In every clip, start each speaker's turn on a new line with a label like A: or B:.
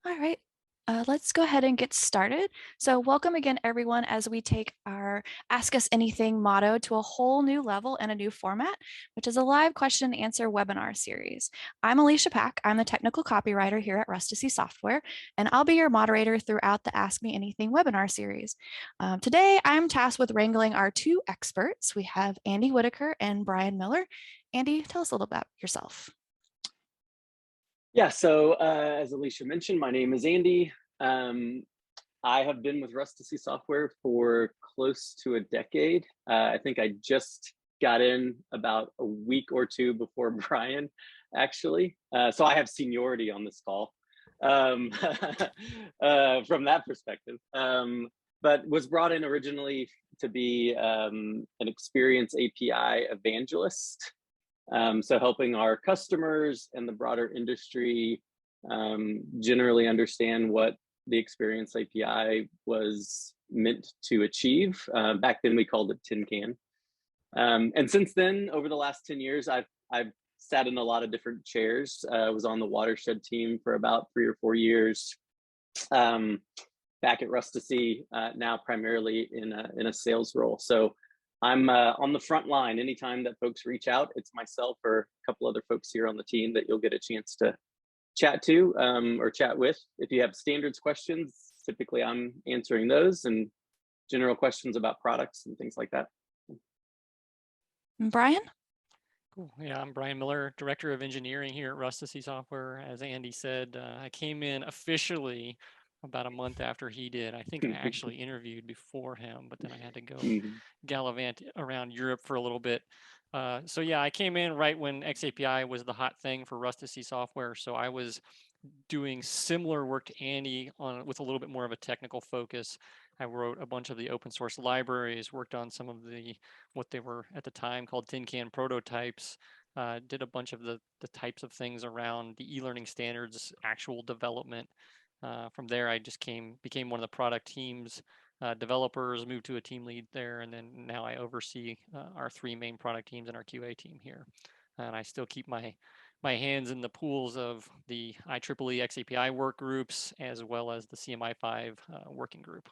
A: All right, let's go ahead and get started. So welcome again, everyone, as we take our Ask Us Anything motto to a whole new level and a new format, which is a live question and answer webinar series. I'm Alicia Pack. I'm the technical copywriter here at Rustici Software, and I'll be your moderator throughout the Ask Me Anything webinar series. Today, I'm tasked with wrangling our two experts. We have Andy Whitaker and Brian Miller. Andy, tell us a little about yourself.
B: Yeah, so as Alicia mentioned, my name is Andy. I have been with Rustici Software for close to a decade. I think I just got in about a week or two before Brian, actually. So I have seniority on this call from that perspective. But was brought in originally to be an experienced API evangelist. So helping our customers and the broader industry generally understand what the Experience API was meant to achieve. Back then we called it Tin Can. And since then, over the last 10 years, I've sat in a lot of different chairs. I was on the Watershed team for about 3 or 4 years. Back at Rustici, now primarily in a sales role. So I'm on the front line. Anytime that folks reach out, it's myself or a couple other folks here on the team that you'll get a chance to chat to or chat with. If you have standards questions, typically I'm answering those, and general questions about products and things like that.
A: And Brian?
C: Cool. Yeah, I'm Brian Miller, Director of Engineering here at Rustici Software. As Andy said, I came in officially about a month after he did. I think I actually interviewed before him, but then I had to go gallivant around Europe for a little bit. So yeah, I came in right when xAPI was the hot thing for Rustici Software. So I was doing similar work to Andy with a little bit more of a technical focus. I wrote a bunch of the open source libraries, worked on some of what they were at the time called tin can prototypes, did a bunch of the types of things around the e-learning standards, actual development. From there, I just became one of the product teams developers, moved to a team lead there, and then now I oversee our 3 main product teams and our QA team here. And I still keep my hands in the pools of the IEEE xAPI work groups as well as the CMI5 working group.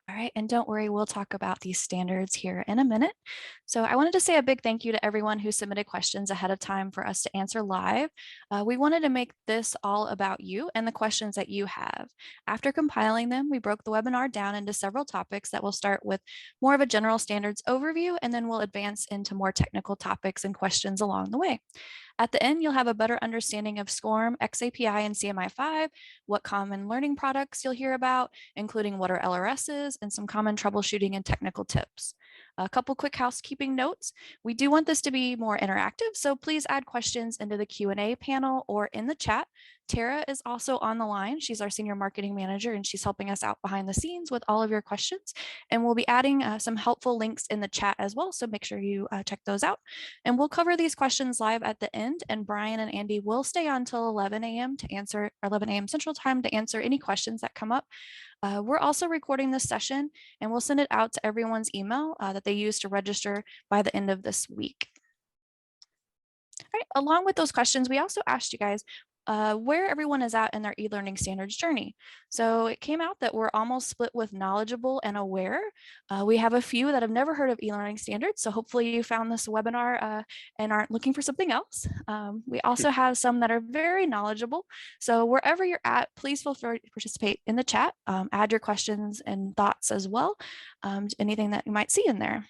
A: All right, and don't worry, we'll talk about these standards here in a minute. So I wanted to say a big thank you to everyone who submitted questions ahead of time for us to answer live. We wanted to make this all about you and the questions that you have. After compiling them, we broke the webinar down into several topics that will start with more of a general standards overview, and then we'll advance into more technical topics and questions along the way. At the end, you'll have a better understanding of SCORM, xAPI, and CMI5, what common learning products you'll hear about, including what are LRSs, and some common troubleshooting and technical tips. A couple quick housekeeping notes. We do want this to be more interactive, so please add questions into the Q&A panel or in the chat. Tara is also on the line. She's our senior marketing manager, and she's helping us out behind the scenes with all of your questions. And we'll be adding some helpful links in the chat as well, so make sure you check those out. And we'll cover these questions live at the end, and Brian and Andy will stay on until 11 a.m. to answer, or 11 a.m. Central Time to answer any questions that come up. We're also recording this session, and we'll send it out to everyone's email that they use to register by the end of this week. All right, along with those questions, we also asked you guys where everyone is at in their e-learning standards journey. So it came out that we're almost split with knowledgeable and aware. We have a few that have never heard of e-learning standards, so hopefully you found this webinar and aren't looking for something else. We also have some that are very knowledgeable. So wherever you're at, please feel free to participate in the chat, add your questions and thoughts as well, anything that you might see in there.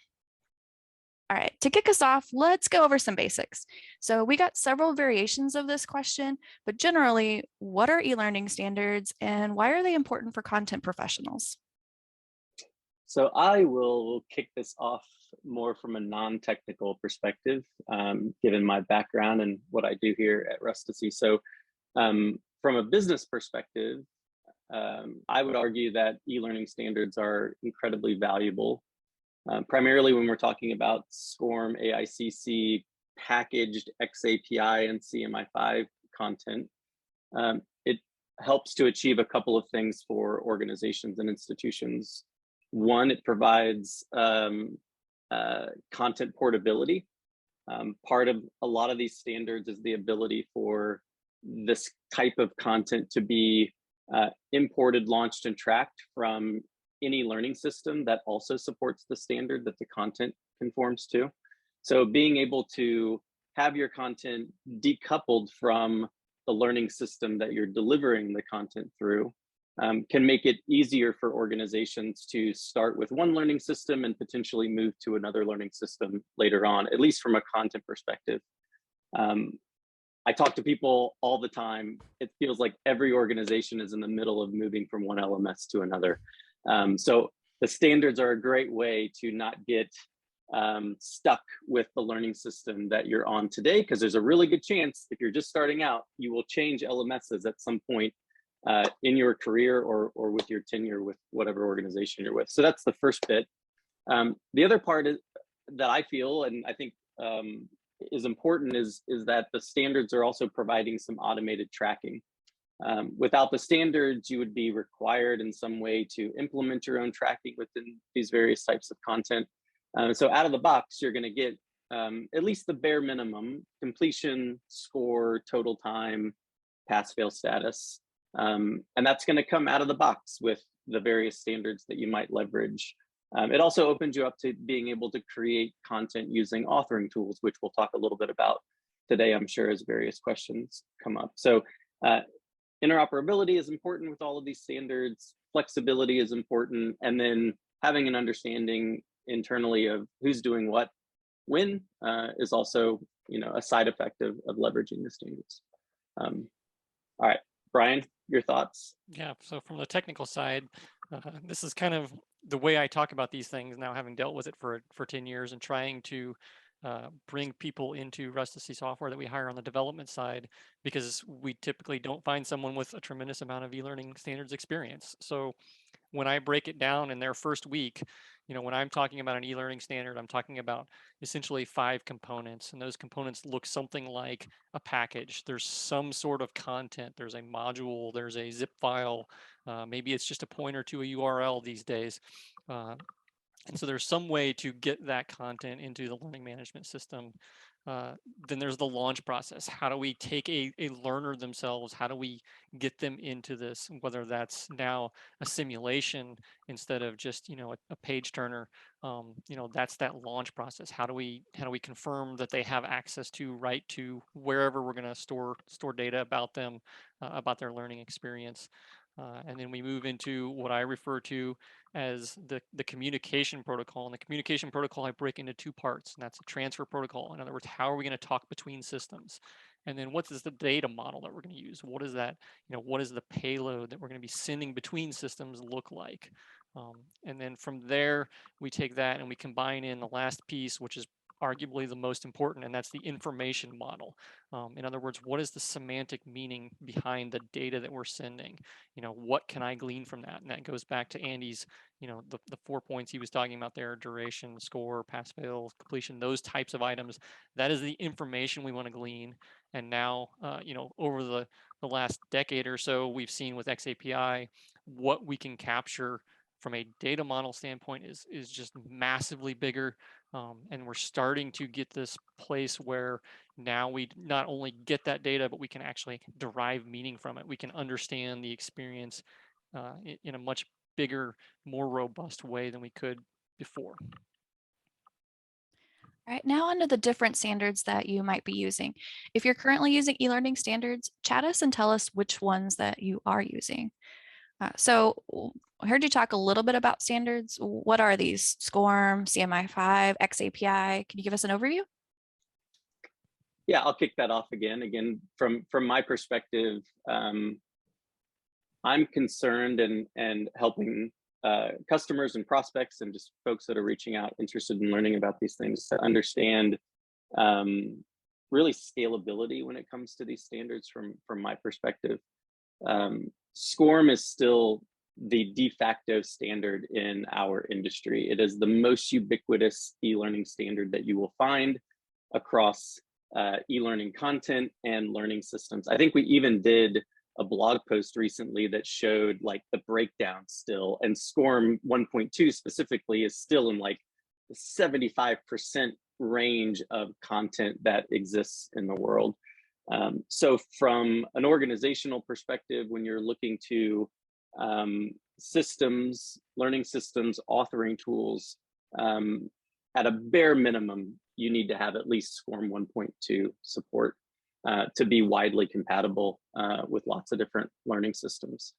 A: All right, to kick us off, let's go over some basics. So we got several variations of this question, but generally, what are e-learning standards and why are they important for content professionals?
B: So I will kick this off more from a non-technical perspective, given my background and what I do here at Rustici. So from a business perspective, I would argue that e-learning standards are incredibly valuable. Primarily when we're talking about SCORM, AICC, packaged xAPI and CMI5 content, it helps to achieve a couple of things for organizations and institutions. One, it provides content portability. Part of a lot of these standards is the ability for this type of content to be imported, launched, and tracked from any learning system that also supports the standard that the content conforms to. So being able to have your content decoupled from the learning system that you're delivering the content through can make it easier for organizations to start with one learning system and potentially move to another learning system later on, at least from a content perspective. I talk to people all the time. It feels like every organization is in the middle of moving from one LMS to another. So the standards are a great way to not get stuck with the learning system that you're on today, because there's a really good chance if you're just starting out, you will change LMSs at some point in your career or with your tenure with whatever organization you're with. So that's the first bit. The other part is, that I feel, and I think is important, is that the standards are also providing some automated tracking. Without the standards, you would be required in some way to implement your own tracking within these various types of content. So out of the box, you're going to get at least the bare minimum: completion, score, total time, pass-fail status. And that's going to come out of the box with the various standards that you might leverage. It also opens you up to being able to create content using authoring tools, which we'll talk a little bit about today, I'm sure, as various questions come up. So interoperability is important with all of these standards. Flexibility is important. And then having an understanding internally of who's doing what when is also, a side effect of leveraging the standards. All right, Brian, your thoughts?
C: Yeah, so from the technical side, this is kind of the way I talk about these things now, having dealt with it for 10 years and trying to bring people into Rustici software that we hire on the development side, because we typically don't find someone with a tremendous amount of e-learning standards experience. So when I break it down in their first week, when I'm talking about an e-learning standard, I'm talking about essentially 5 components, and those components look something like a package. There's some sort of content, there's a module, there's a zip file, maybe it's just a pointer to a URL these days. And so there's some way to get that content into the learning management system. Then there's the launch process. How do we take a learner themselves? How do we get them into this? Whether that's now a simulation instead of just a page turner. That's that launch process. How do we confirm that they have access to wherever we're going to store data about them, about their learning experience. And then we move into what I refer to as the communication protocol. And the communication protocol I break into 2 parts, and that's a transfer protocol. In other words, how are we going to talk between systems? And then what is the data model that we're going to use? What is that, what is the payload that we're going to be sending between systems look like? And then from there, we take that and we combine in the last piece, which is arguably the most important, and that's the information model. In other words, what is the semantic meaning behind the data that we're sending? What can I glean from that? And that goes back to Andy's, the 4 points he was talking about there: duration, score, pass fail, completion, those types of items. That is the information we want to glean. And now, over the last decade or so, we've seen with xAPI, what we can capture from a data model standpoint is just massively bigger. And we're starting to get this place where now we not only get that data, but we can actually derive meaning from it. We can understand the experience in a much bigger, more robust way than we could before.
A: All right, now onto the different standards that you might be using. If you're currently using e-learning standards, chat us and tell us which ones that you are using. So I heard you talk a little bit about standards. What are these? SCORM, CMI5, xAPI? Can you give us an overview?
B: Yeah, I'll kick that off again. Again, from my perspective, I'm concerned and helping customers and prospects and just folks that are reaching out interested in learning about these things to understand really scalability when it comes to these standards from my perspective. SCORM is still the de facto standard in our industry. It is the most ubiquitous e-learning standard that you will find across e-learning content and learning systems. I think we even did a blog post recently that showed like the breakdown still, and SCORM 1.2 specifically is still in like the 75% range of content that exists in the world. So from an organizational perspective, when you're looking to systems, learning systems, authoring tools, at a bare minimum, you need to have at least SCORM 1.2 support to be widely compatible with lots of different learning systems.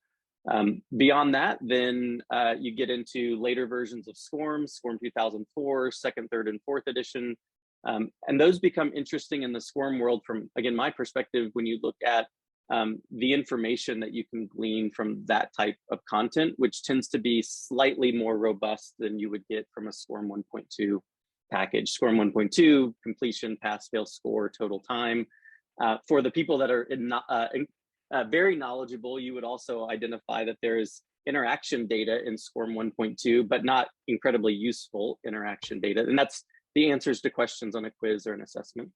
B: Beyond that, then you get into later versions of SCORM, SCORM 2004, second, third, and fourth edition. And those become interesting in the SCORM world from, again, my perspective, when you look at the information that you can glean from that type of content, which tends to be slightly more robust than you would get from a SCORM 1.2 package. SCORM 1.2, completion, pass, fail, score, total time. For the people that are very knowledgeable, you would also identify that there is interaction data in SCORM 1.2, but not incredibly useful interaction data. And that's the answers to questions on a quiz or an assessment.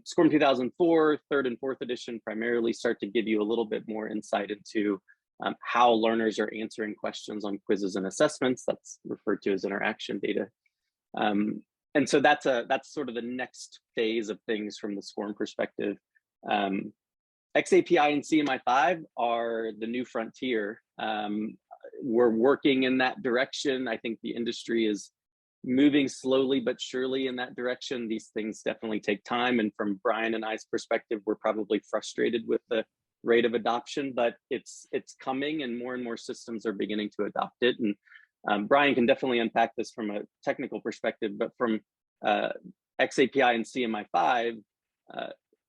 B: SCORM 2004, third and fourth edition primarily start to give you a little bit more insight into how learners are answering questions on quizzes and assessments. That's referred to as interaction data. And so that's sort of the next phase of things from the SCORM perspective. xAPI and CMI5 are the new frontier. We're working in that direction. I think the industry is moving slowly but surely in that direction. These things definitely take time. And from Brian and I's perspective, we're probably frustrated with the rate of adoption, but it's coming and more systems are beginning to adopt it. And Brian can definitely unpack this from a technical perspective, but from xAPI and CMI5,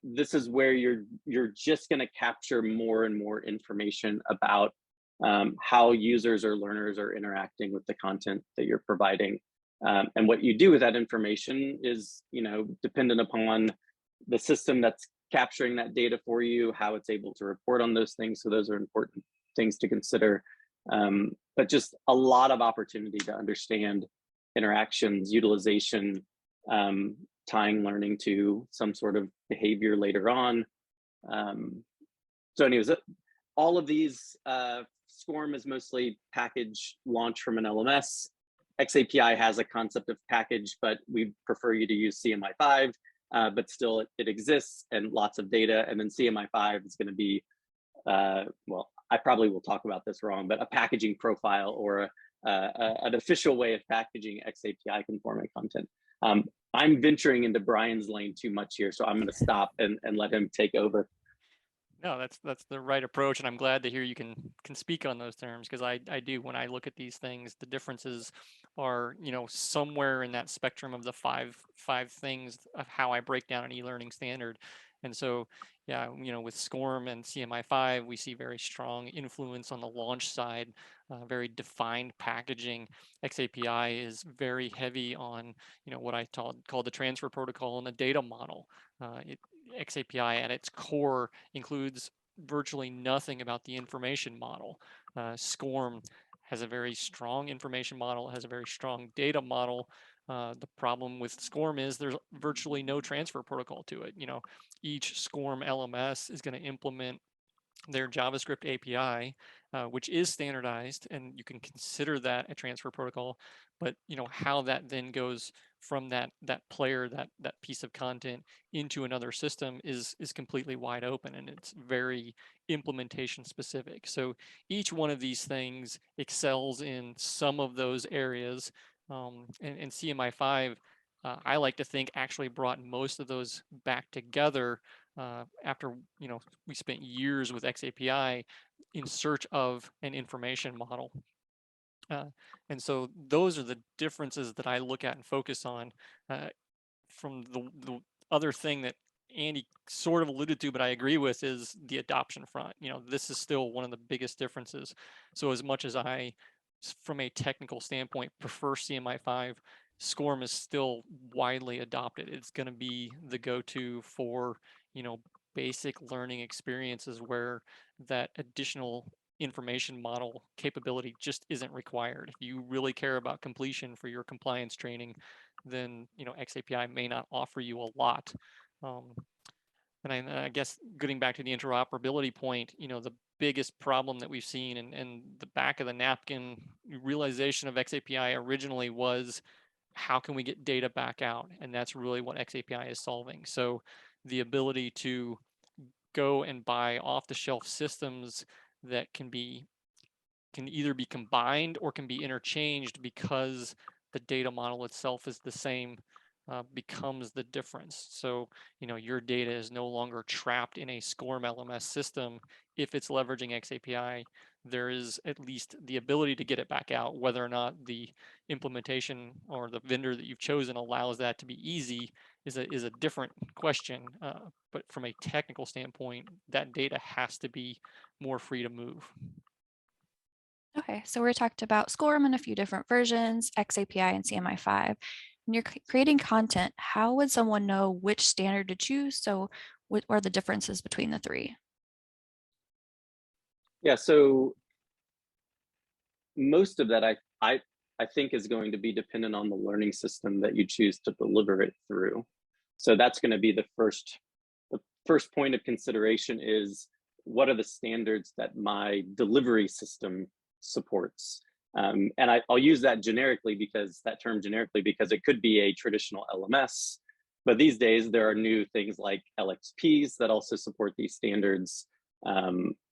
B: this is where you're just going to capture more and more information about how users or learners are interacting with the content that you're providing. And what you do with that information is, dependent upon the system that's capturing that data for you, how it's able to report on those things. So those are important things to consider. But just a lot of opportunity to understand interactions, utilization, tying learning to some sort of behavior later on. So anyways, all of these, SCORM is mostly package launch from an LMS. xAPI has a concept of package, but we prefer you to use CMI5, but still it exists and lots of data. And then CMI5 is going to be, well, I probably will talk about this wrong, but a packaging profile or an official way of packaging xAPI conforming content. I'm venturing into Brian's lane too much here, so I'm going to stop and let him take over.
C: No, that's the right approach, and I'm glad to hear you can speak on those terms, because I do. When I look at these things, the differences are somewhere in that spectrum of the five things of how I break down an e-learning standard. And so yeah, with SCORM and CMI5, we see very strong influence on the launch side, very defined packaging. xAPI is very heavy on what I call the transfer protocol and the data model. xAPI at its core includes virtually nothing about the information model. SCORM has a very strong information model, has a very strong data model. The problem with SCORM is there's virtually no transfer protocol to it. Each SCORM LMS is going to implement their JavaScript API, which is standardized, and you can consider that a transfer protocol. But how that then goes from that player, that piece of content into another system is completely wide open, and it's very implementation specific. So each one of these things excels in some of those areas, and CMI5, I like to think, actually brought most of those back together after we spent years with xAPI in search of an information model. And so those are the differences that I look at and focus on. From the other thing that Andy sort of alluded to, but I agree with, is the adoption front. This is still one of the biggest differences. So as much as I, from a technical standpoint, prefer CMI5, SCORM is still widely adopted. It's going to be the go-to for basic learning experiences where that additional information model capability just isn't required. If you really care about completion for your compliance training, then xAPI may not offer you a lot. And I guess getting back to the interoperability point, the biggest problem that we've seen and the back of the napkin realization of xAPI originally was, how can we get data back out? And that's really what xAPI is solving. So the ability to go and buy off-the-shelf systems that can either be combined or can be interchanged because the data model itself is the same, becomes the difference. So, your data is no longer trapped in a SCORM LMS system. If it's leveraging xAPI, there is at least the ability to get it back out. Whether or not the implementation or the vendor that you've chosen allows that to be easy is a different question. But from a technical standpoint, that data has to be more free to move.
A: Okay, so we talked about SCORM in a few different versions, xAPI and CMI5. When you're creating content, how would someone know which standard to choose? So what are the differences between the three?
B: Yeah, so most of that I think is going to be dependent on the learning system that you choose to deliver it through. So that's going to be the first point of consideration is, what are the standards that my delivery system supports? And I'll use that generically, because it could be a traditional LMS, but these days there are new things like LXPs that also support these standards.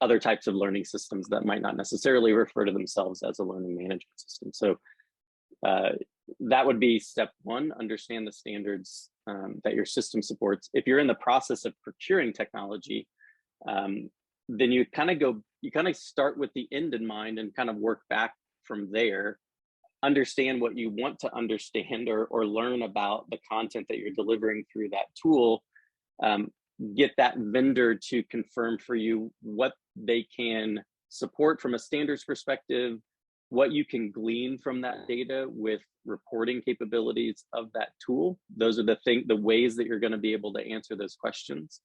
B: Other types of learning systems that might not necessarily refer to themselves as a learning management system. So that would be step one: understand the standards that your system supports. If you're in the process of procuring technology, then you kind of start with the end in mind and kind of work back from there. Understand what you want to understand or learn about the content that you're delivering through that tool. Get that vendor to confirm for you what they can support from a standards perspective, what you can glean from that data with reporting capabilities of that tool. Those are the ways that you're going to be able to answer those questions.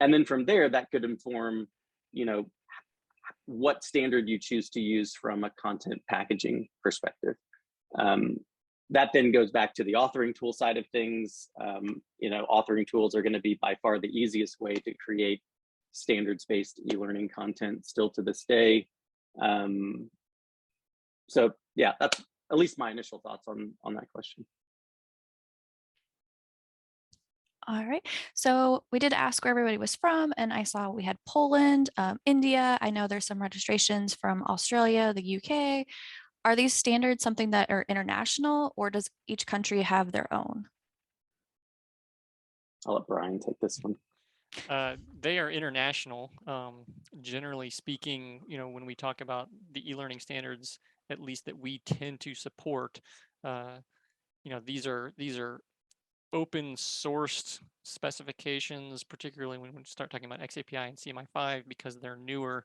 B: And then from there, that could inform, what standard you choose to use from a content packaging perspective. That then goes back to the authoring tool side of things. Authoring tools are going to be by far the easiest way to create standards-based e-learning content still to this day. So yeah, that's at least my initial thoughts on that question.
A: All right, so we did ask where everybody was from, and I saw we had Poland, India. I know there's some registrations from Australia, the UK. Are these standards something that are international, or does each country have their own?
B: I'll let Brian take this one.
C: They are international. Generally speaking, when we talk about the e-learning standards, at least that we tend to support, these are open sourced specifications, particularly when we start talking about xAPI and CMI5, because they're newer.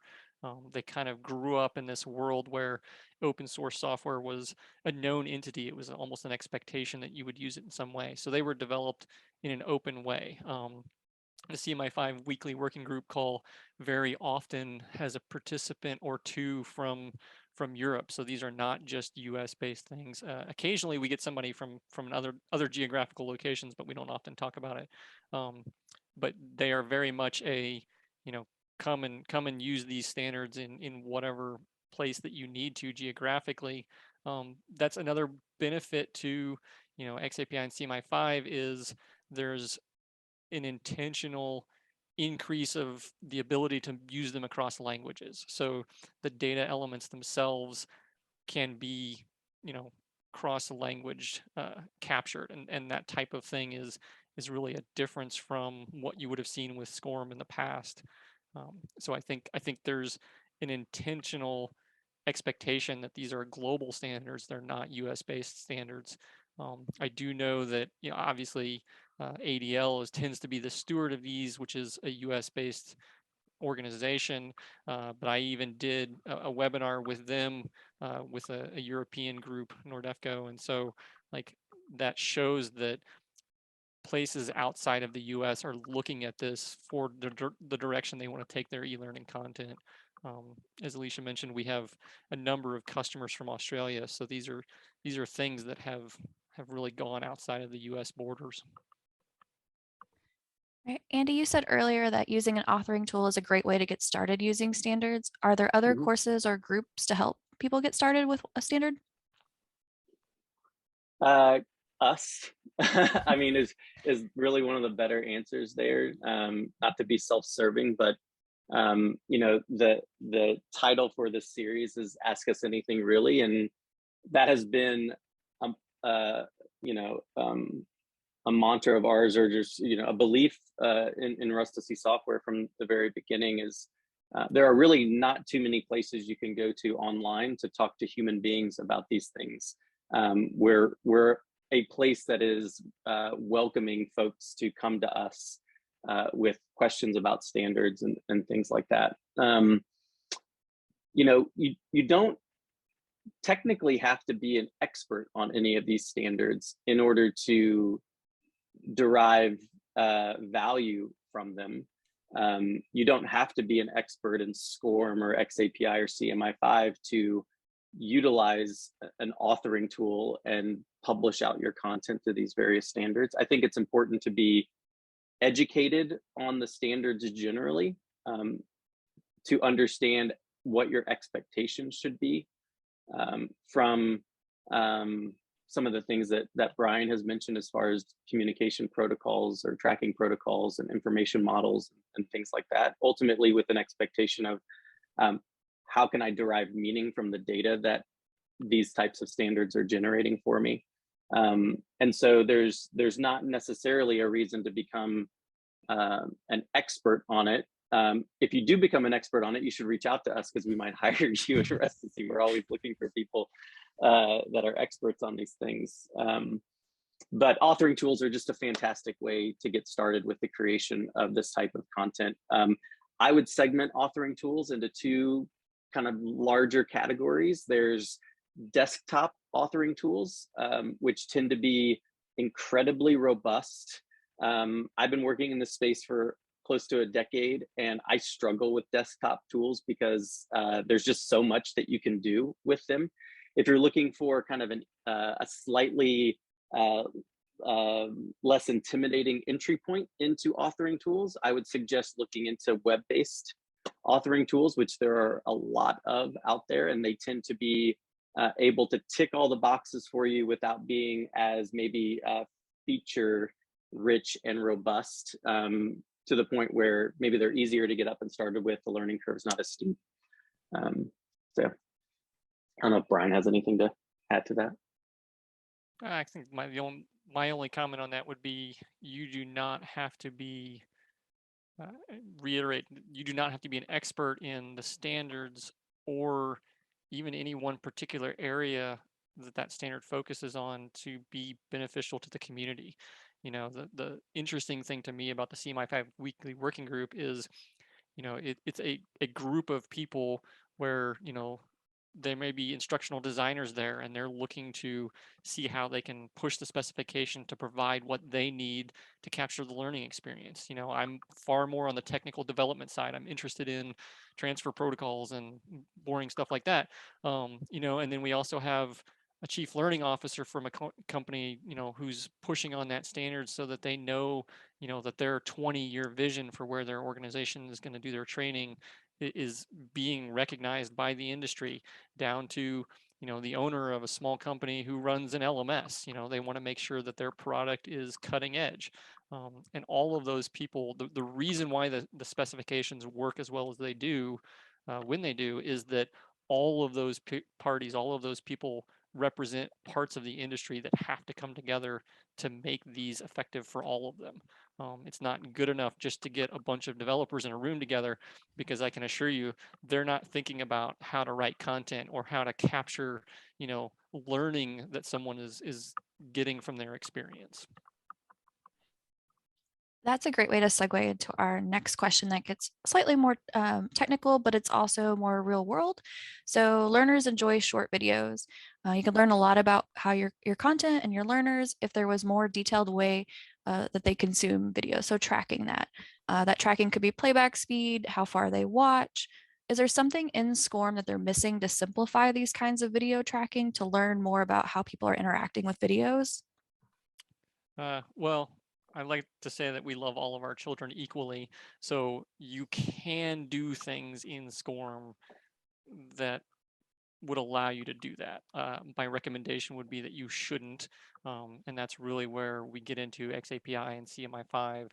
C: They kind of grew up in this world where open source software was a known entity. It was almost an expectation that you would use it in some way. So they were developed in an open way. The CMI5 weekly working group call very often has a participant or two from Europe. So these are not just US based things. Occasionally we get somebody from other geographical locations, but we don't often talk about it. But they are very much a, come and use these standards in whatever place that you need to geographically. That's another benefit to, xAPI and CMI5 is there's an intentional increase of the ability to use them across languages. So the data elements themselves can be, cross-language captured, and that type of thing is really a difference from what you would have seen with SCORM in the past. So I think there's an intentional expectation that these are global standards. They're not US-based standards. I do know that, obviously ADL tends to be the steward of these, which is a US-based organization, but I even did a webinar with them, with a European group, Nordefco, and so that shows that places outside of the US are looking at this for the direction they want to take their e-learning content. As Alicia mentioned, we have a number of customers from Australia, so these are things that have really gone outside of the US borders.
A: Right. Andy, you said earlier that using an authoring tool is a great way to get started using standards. Are there other courses or groups to help people get started with a standard?
B: us, I mean, is really one of the better answers there. Not to be self-serving, but you know, the title for this series is "Ask Us Anything Really," and that has been, um, you know, a mantra of ours, or just, you know, a belief in Rustici software from the very beginning. Is there are really not too many places you can go to online to talk to human beings about these things. We're a place that is welcoming folks to come to us with questions about standards and things like that. You know, you don't technically have to be an expert on any of these standards in order to derive value from them. You don't have to be an expert in SCORM or xAPI or CMI5 to utilize an authoring tool and publish out your content to these various standards. I think it's important to be educated on the standards generally, to understand what your expectations should be from some of the things that Brian has mentioned as far as communication protocols or tracking protocols and information models and things like that. Ultimately, with an expectation of how can I derive meaning from the data that these types of standards are generating for me. And so there's not necessarily a reason to become an expert on it. If you do become an expert on it, you should reach out to us because we might hire you at Rustici. We're always looking for people that are experts on these things. But authoring tools are just a fantastic way to get started with the creation of this type of content. I would segment authoring tools into two kind of larger categories. There's desktop authoring tools, which tend to be incredibly robust. I've been working in this space for close to a decade, and I struggle with desktop tools because there's just so much that you can do with them. If you're looking for kind of a slightly less intimidating entry point into authoring tools, I would suggest looking into web-based authoring tools, which there are a lot of out there, and they tend to be able to tick all the boxes for you without being as maybe feature rich and robust, to the point where maybe they're easier to get up and started with. The learning curve is not as steep. So I don't know if Brian has anything to add to that.
C: I think my only comment on that would be you do not have to be reiterate, you do not have to be an expert in the standards or even any one particular area that standard focuses on to be beneficial to the community. You know, the interesting thing to me about the CMI5 weekly working group is, you know, it's a group of people where, you know, there may be instructional designers there and they're looking to see how they can push the specification to provide what they need to capture the learning experience. You know, I'm far more on the technical development side. I'm interested in transfer protocols and boring stuff like that. You know, and then we also have a chief learning officer from a company, you know, who's pushing on that standard so that they know, you know, that their 20-year vision for where their organization is going to do their training is being recognized by the industry, down to, you know, the owner of a small company who runs an LMS. You know, they want to make sure that their product is cutting edge. And all of those people, the reason why the specifications work as well as they do when they do is that all of those parties, all of those people represent parts of the industry that have to come together to make these effective for all of them. It's not good enough just to get a bunch of developers in a room together, because I can assure you they're not thinking about how to write content or how to capture, you know, learning that someone is getting from their experience.
A: That's a great way to segue into our next question that gets slightly more technical, but it's also more real world. So learners enjoy short videos. You can learn a lot about how your content and your learners if there was more detailed way that they consume video. So tracking that. That tracking could be playback speed, how far they watch. Is there something in SCORM that they're missing to simplify these kinds of video tracking to learn more about how people are interacting with videos?
C: Well, I like to say that we love all of our children equally. So you can do things in SCORM that would allow you to do that. My recommendation would be that you shouldn't, and that's really where we get into xAPI and CMI5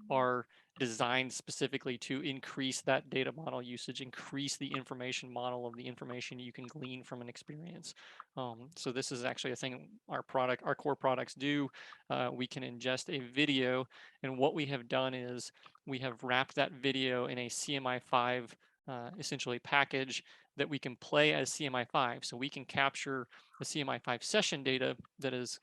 C: are designed specifically to increase that data model usage, increase the information model of the information you can glean from an experience. So this is actually a thing our core products do. We can ingest a video, and what we have done is we have wrapped that video in a CMI5 essentially package that we can play as CMI5. So we can capture the CMI5 session data that is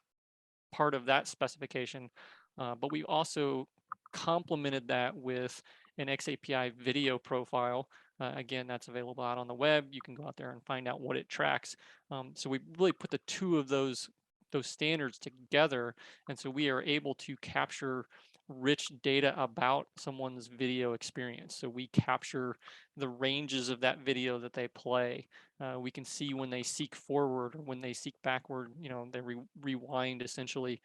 C: part of that specification, but we also complemented that with an xAPI video profile. Again, that's available out on the web. You can go out there and find out what it tracks. So we really put the two of those standards together, and so we are able to capture rich data about someone's video experience. So we capture the ranges of that video that they play. We can see when they seek forward or when they seek backward, you know, they rewind essentially.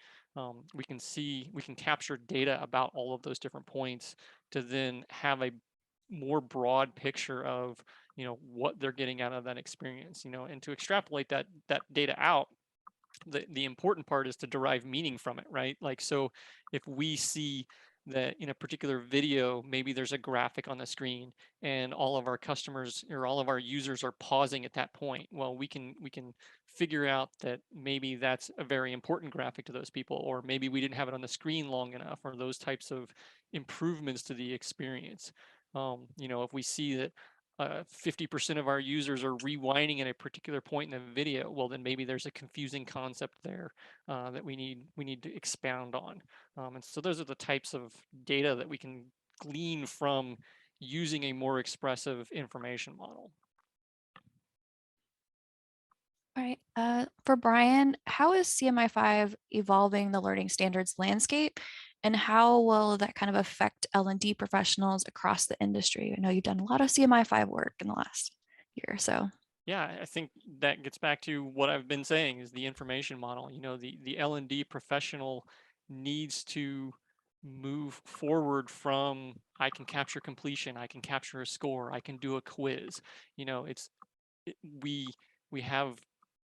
C: We can capture data about all of those different points to then have a more broad picture of, you know, what they're getting out of that experience, you know, and to extrapolate that data out, the important part is to derive meaning from it, right? Like, so if we see that in a particular video, maybe there's a graphic on the screen and all of our customers or all of our users are pausing at that point, well, we can figure out that maybe that's a very important graphic to those people, or maybe we didn't have it on the screen long enough, or those types of improvements to the experience. You know, if we see that 50% of our users are rewinding at a particular point in the video, well, then maybe there's a confusing concept there that we need to expound on. And so those are the types of data that we can glean from using a more expressive information model.
A: All right. For Brian, how is CMI5 evolving the learning standards landscape, and how will that kind of affect L&D professionals across the industry? I know you've done a lot of CMI5 work in the last year or so.
C: Yeah, I think that gets back to what I've been saying is the information model. You know, the L&D professional needs to move forward from I can capture completion, I can capture a score, I can do a quiz. You know, we have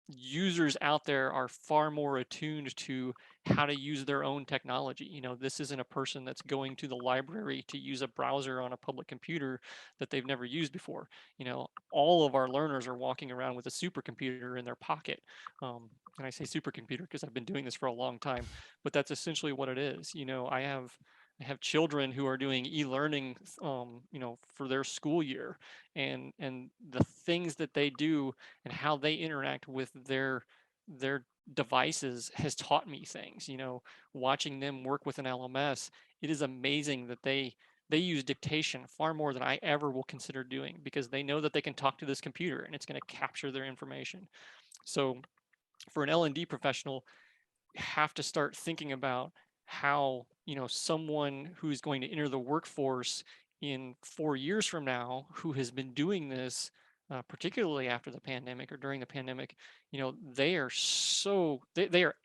C: users out there are far more attuned to how to use their own technology. You know, this isn't a person that's going to the library to use a browser on a public computer that they've never used before. You know, all of our learners are walking around with a supercomputer in their pocket. And I say supercomputer because I've been doing this for a long time, but that's essentially what it is. You know, I have children who are doing e-learning, you know, for their school year, and the things that they do and how they interact with their devices has taught me things. You know, watching them work with an LMS, it is amazing that they use dictation far more than I ever will consider doing, because they know that they can talk to this computer and it's going to capture their information. So for an L&D professional, have to start thinking about how, you know, someone who's going to enter the workforce in 4 years from now, who has been doing this, particularly after the pandemic or during the pandemic, you know, they are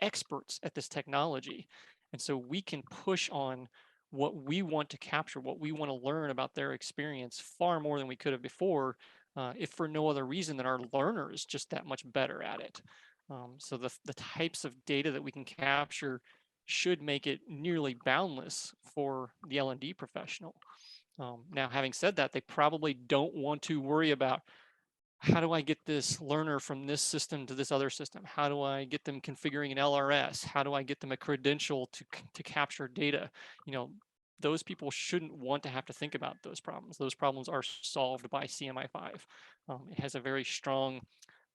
C: experts at this technology. And so we can push on what we want to capture, what we want to learn about their experience far more than we could have before, if for no other reason than our learner is just that much better at it. So the types of data that we can capture should make it nearly boundless for the L&D professional. Now, having said that, they probably don't want to worry about how do I get this learner from this system to this other system? How do I get them configuring an LRS? How do I get them a credential to capture data? You know, those people shouldn't want to have to think about those problems. Those problems are solved by CMI5. It has a very strong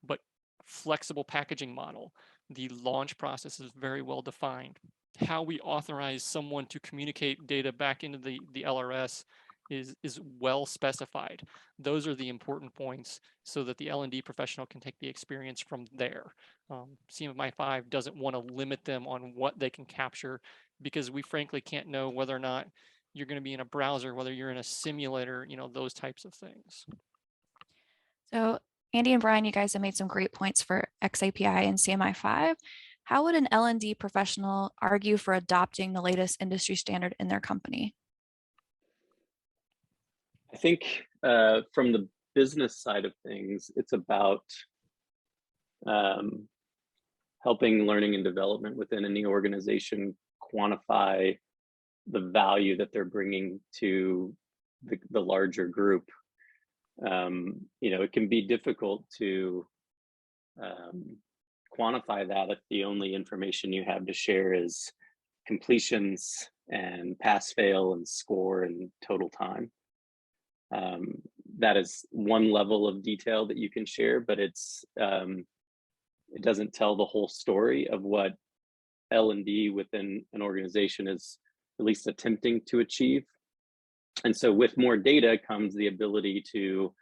C: but flexible packaging model. The launch process is very well defined. How we authorize someone to communicate data back into the LRS is well specified. Those are the important points so that the L&D professional can take the experience from there. CMI5 doesn't want to limit them on what they can capture, because we frankly can't know whether or not you're going to be in a browser, whether you're in a simulator, you know, those types of things.
A: So Andy and Brian, you guys have made some great points for xAPI and CMI5. How would an L&D professional argue for adopting the latest industry standard in their company?
B: I think from the business side of things, it's about helping learning and development within any organization quantify the value that they're bringing to the larger group. It can be difficult to quantify that if the only information you have to share is completions and pass fail and score and total time. That is one level of detail that you can share, but it doesn't tell the whole story of what L&D within an organization is at least attempting to achieve. And so with more data comes the ability to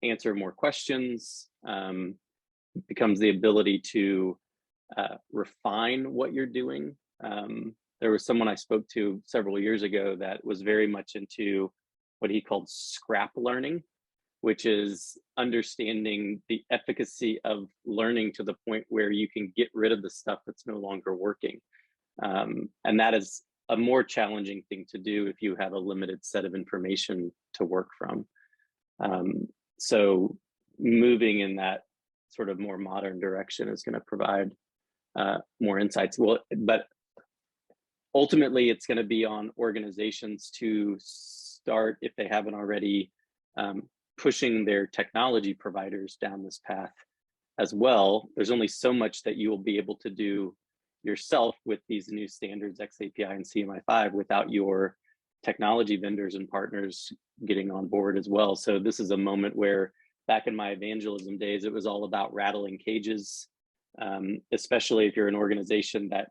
B: answer more questions, becomes the ability to refine what you're doing. There was someone I spoke to several years ago that was very much into what he called scrap learning, which is understanding the efficacy of learning to the point where you can get rid of the stuff that's no longer working. And that is a more challenging thing to do if you have a limited set of information to work from. So moving in that sort of more modern direction is going to provide more insights. But ultimately, it's going to be on organizations to start, if they haven't already, pushing their technology providers down this path as well. There's only so much that you will be able to do yourself with these new standards, xAPI and CMI5, without your technology vendors and partners getting on board as well. So this is a moment where, back in my evangelism days, it was all about rattling cages, especially if you're an organization that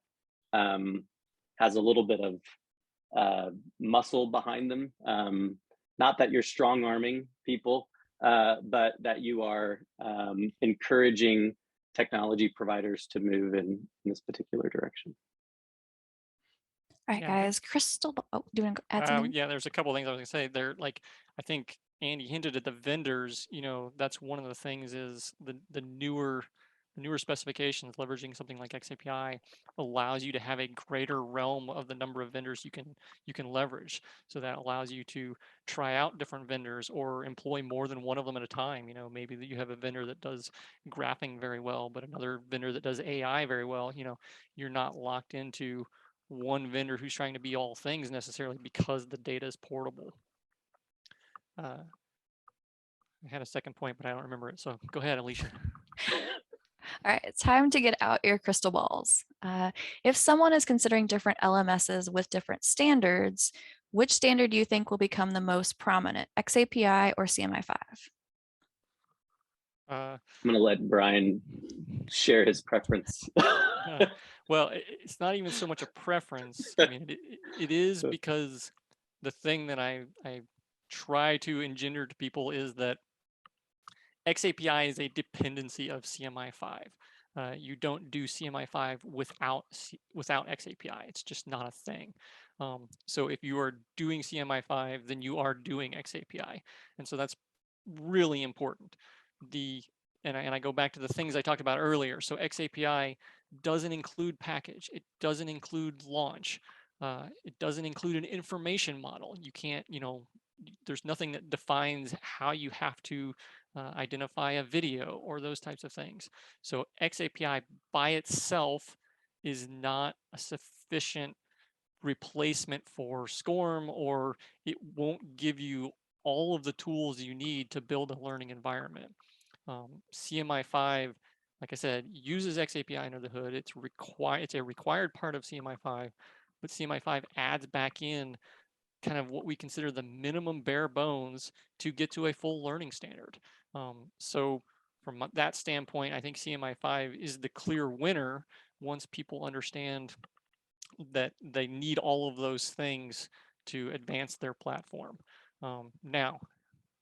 B: has a little bit of muscle behind them. Not that you're strong arming people, but that you are encouraging technology providers to move in this particular direction.
A: All right, guys. Crystal, do you want to add something?
C: Yeah, there's a couple of things I was going to say there. Like, I think Andy hinted at the vendors. That's one of the things is the newer specifications, leveraging something like xAPI allows you to have a greater realm of the number of vendors you can leverage. So that allows you to try out different vendors or employ more than one of them at a time. Maybe that you have a vendor that does graphing very well, but another vendor that does AI very well. You're not locked into one vendor who's trying to be all things necessarily, because the data is portable. I had a second point, but I don't remember it. So go ahead, Alicia.
A: All right, it's time to get out your crystal balls. If someone is considering different LMSs with different standards, which standard do you think will become the most prominent, xAPI or CMI5?
B: I'm going to let Brian share his preference.
C: Well, it's not even so much a preference. I mean, it is because the thing that I try to engender to people is that xAPI is a dependency of CMI5. You don't do CMI5 without xAPI. It's just not a thing. So if you are doing CMI5, then you are doing xAPI. And so that's really important. And I go back to the things I talked about earlier. So xAPI doesn't include package. It doesn't include launch. It doesn't include an information model. You can't, there's nothing that defines how you have to identify a video or those types of things. So xAPI by itself is not a sufficient replacement for SCORM, or it won't give you all of the tools you need to build a learning environment. CMI5, like I said, uses xAPI under the hood. It's a required part of CMI5, but CMI5 adds back in kind of what we consider the minimum bare bones to get to a full learning standard. So from that standpoint, I think CMI5 is the clear winner once people understand that they need all of those things to advance their platform. Now,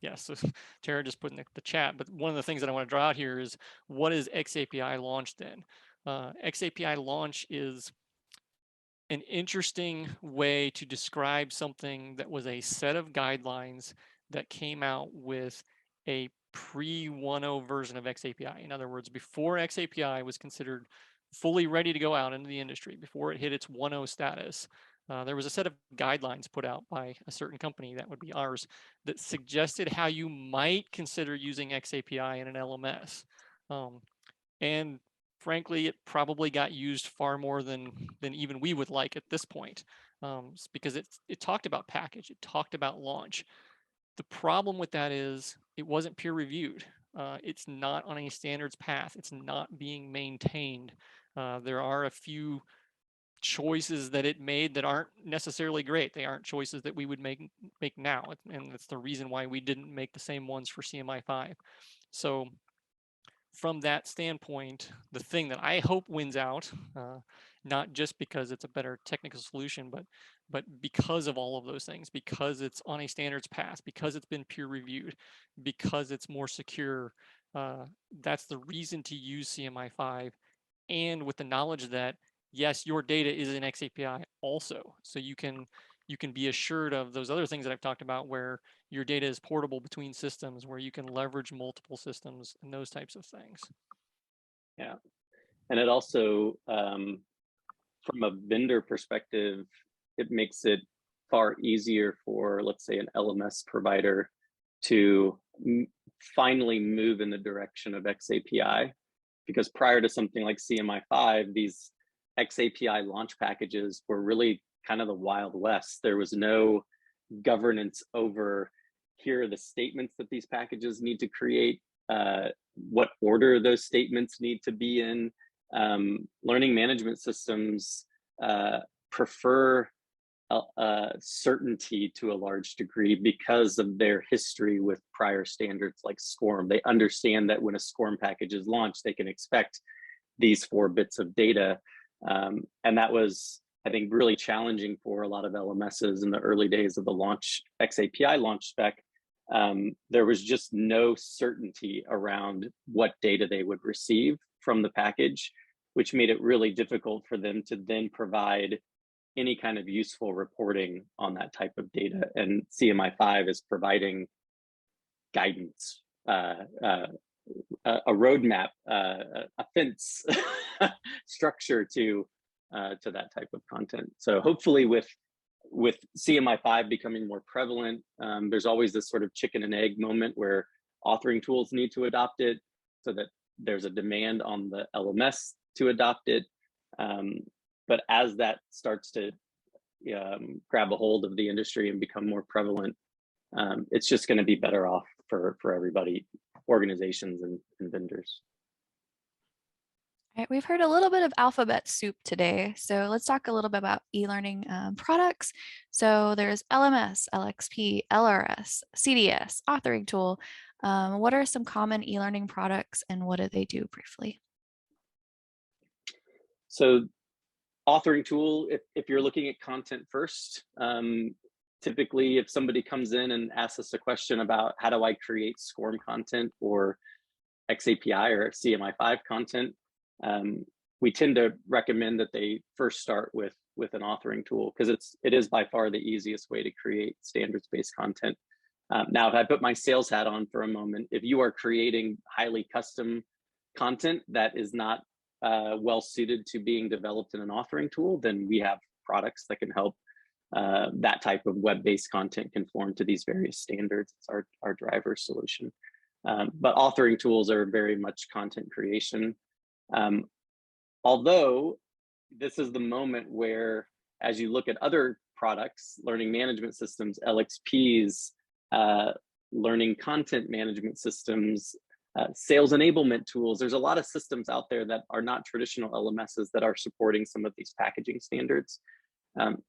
C: yes, so Tara just put in the chat, but one of the things that I want to draw out here is, what is xAPI launch then? xAPI launch is an interesting way to describe something that was a set of guidelines that came out with a pre-1.0 version of xAPI. In other words, before xAPI was considered fully ready to go out into the industry, before it hit its 1.0 status, there was a set of guidelines put out by a certain company, that would be ours, that suggested how you might consider using xAPI in an LMS. And frankly, it probably got used far more than even we would like at this point, because it talked about package, it talked about launch. The problem with that is it wasn't peer reviewed. It's not on a standards path. It's not being maintained. There are a few choices that it made that aren't necessarily great. They aren't choices that we would make now, and that's the reason why we didn't make the same ones for CMI 5. So from that standpoint, the thing that I hope wins out, not just because it's a better technical solution, but because of all of those things, because it's on a standards path, because it's been peer reviewed, because it's more secure, that's the reason to use CMI 5, and with the knowledge that yes, your data is in xAPI also, so you can be assured of those other things that I've talked about, where your data is portable between systems, where you can leverage multiple systems and those types of things.
B: Yeah, and it also, from a vendor perspective, it makes it far easier for, let's say, an LMS provider to finally move in the direction of xAPI, because prior to something like CMI 5, these xAPI launch packages were really kind of the Wild West. There was no governance over, here are the statements that these packages need to create, what order those statements need to be in. Learning management systems prefer certainty to a large degree because of their history with prior standards like SCORM. They understand that when a SCORM package is launched, they can expect these 4 bits of data. And that was, I think, really challenging for a lot of LMSs in the early days of the launch, xAPI launch spec. There was just no certainty around what data they would receive from the package, which made it really difficult for them to then provide any kind of useful reporting on that type of data. And CMI 5 is providing guidance, a roadmap, a fence structure to that type of content. So hopefully with CMI 5 becoming more prevalent, there's always this sort of chicken and egg moment where authoring tools need to adopt it, so that there's a demand on the LMS to adopt it. But as that starts to grab a hold of the industry and become more prevalent, it's just going to be better off for everybody, organizations and vendors.
A: All right, we've heard a little bit of alphabet soup today, so let's talk a little bit about e-learning products. So there's LMS, LXP, LRS, CDS, authoring tool. What are some common e-learning products and what do they do briefly?
B: So authoring tool, if you're looking at content first, typically if somebody comes in and asks us a question about how do I create SCORM content or xAPI or CMI 5 content, we tend to recommend that they first start with an authoring tool, because it is by far the easiest way to create standards-based content. Now, if I put my sales hat on for a moment, if you are creating highly custom content that is not well suited to being developed in an authoring tool, then we have products that can help that type of web-based content conform to these various standards. It's our driver solution. But authoring tools are very much content creation. Although this is the moment where, as you look at other products, learning management systems, LXPs, learning content management systems, sales enablement tools, there's a lot of systems out there that are not traditional LMSs that are supporting some of these packaging standards.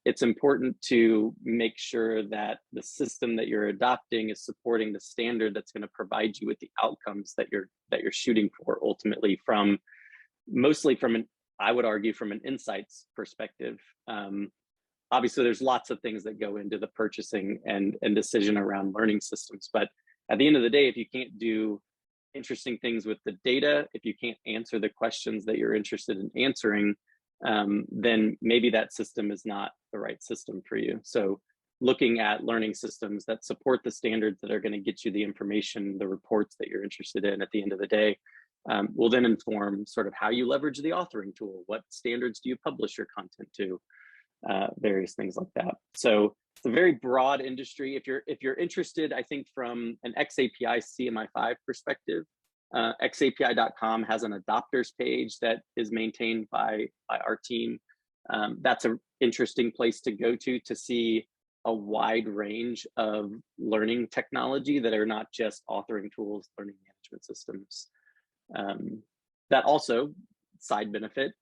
B: It's important to make sure that the system that you're adopting is supporting the standard that's going to provide you with the outcomes that you're shooting for, ultimately, mostly from I would argue, from an insights perspective. Obviously, there's lots of things that go into the purchasing and decision around learning systems. But at the end of the day, if you can't do interesting things with the data, if you can't answer the questions that you're interested in answering, then maybe that system is not the right system for you. So looking at learning systems that support the standards that are going to get you the information, the reports that you're interested in at the end of the day, will then inform sort of how you leverage the authoring tool. What standards do you publish your content to? Various things like that. So it's a very broad industry. If you're interested, I think from an xAPI CMI 5 perspective, xapi.com has an adopters page that is maintained by our team. That's an interesting place to go to see a wide range of learning technology that are not just authoring tools, learning management systems. That also, side benefit,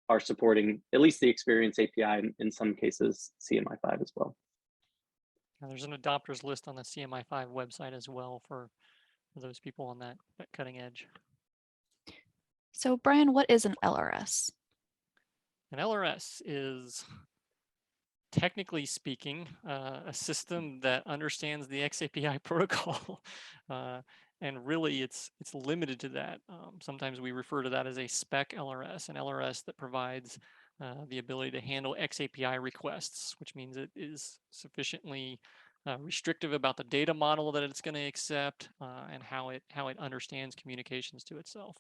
B: are supporting at least the Experience API, and in some cases, CMI5 as well.
C: There's an adopters list on the CMI5 website as well for those people on that cutting edge.
A: So Brian, what is an LRS?
C: An LRS is, technically speaking, a system that understands the xAPI protocol. And really it's limited to that. Sometimes we refer to that as a spec LRS, an LRS that provides the ability to handle xAPI requests, which means it is sufficiently restrictive about the data model that it's going to accept and how it understands communications to itself.